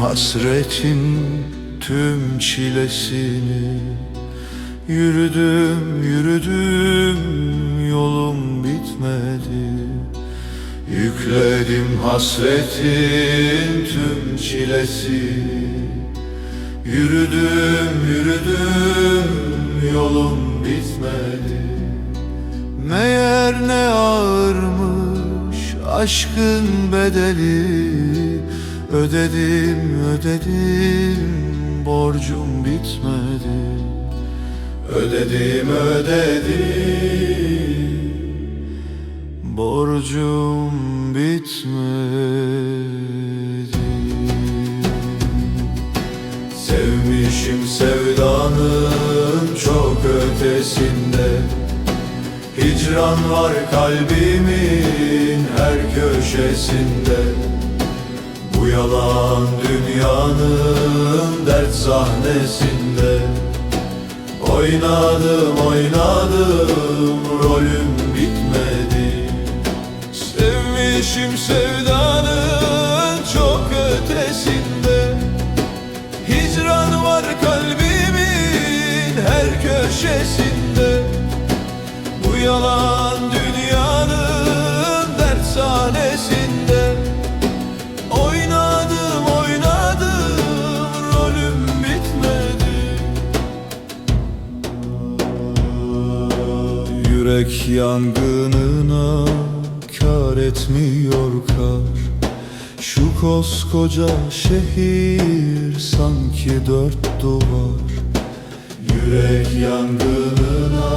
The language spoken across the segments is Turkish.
hasretin tüm çilesini. Yürüdüm yürüdüm yolum bitmedi. Yükledim hasretin tüm çilesini. Yürüdüm yürüdüm yolum bitmedi. Meğer ne ağırmış aşkın bedeli. Ödedim ödedim borcum bitmedi. Ödedim ödedim borcum bitmedi. Sevmişim sevdanın çok ötesinde. Hicran var kalbimin her köşesinde. Bu yalan dünyanın dert sahnesinde. Oynadım oynadım rolüm bitmedi. Sevmişim sevdanın çok ötesinde. Hicran var kalbimin her köşesinde. Bu yalan dünyanın dert sahnesinde. Oynadım oynadım rolüm bitmedi. Yürek yangınına kar etmiyor kar. Şu koskoca şehir sanki dört duvar. Yürek yangınına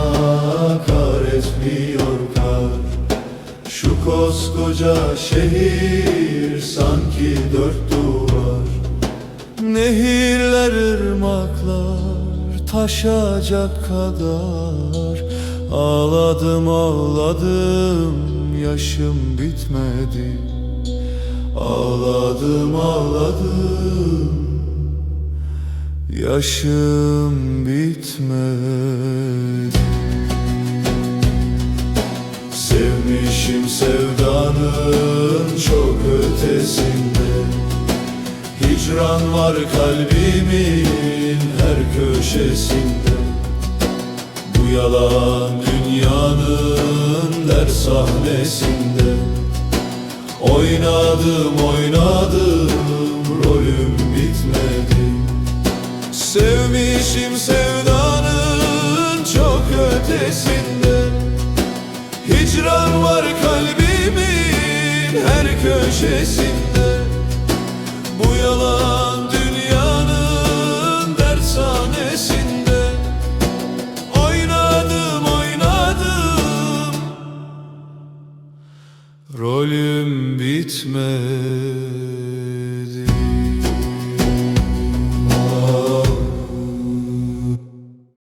kar etmiyor kar. Şu koskoca şehir sanki dört duvar. Nehirler, ırmaklar taşacak kadar. Ağladım ağladım yaşım bitmedi. Ağladım ağladım yaşım bitmedi. Sevmişim sevdanın çok ötesinde. Hicran var kalbimin her köşesinde. Bu yalan dünyanın dert sahnesinde. Oynadım oynadım rolüm bitmedi. Sevmişim sevdanın çok ötesinde. Hicran var kalbimin her köşesinde. Bu yalan dünyanın dert sahnesinde. Oynadım oynadım rolüm bitmedi.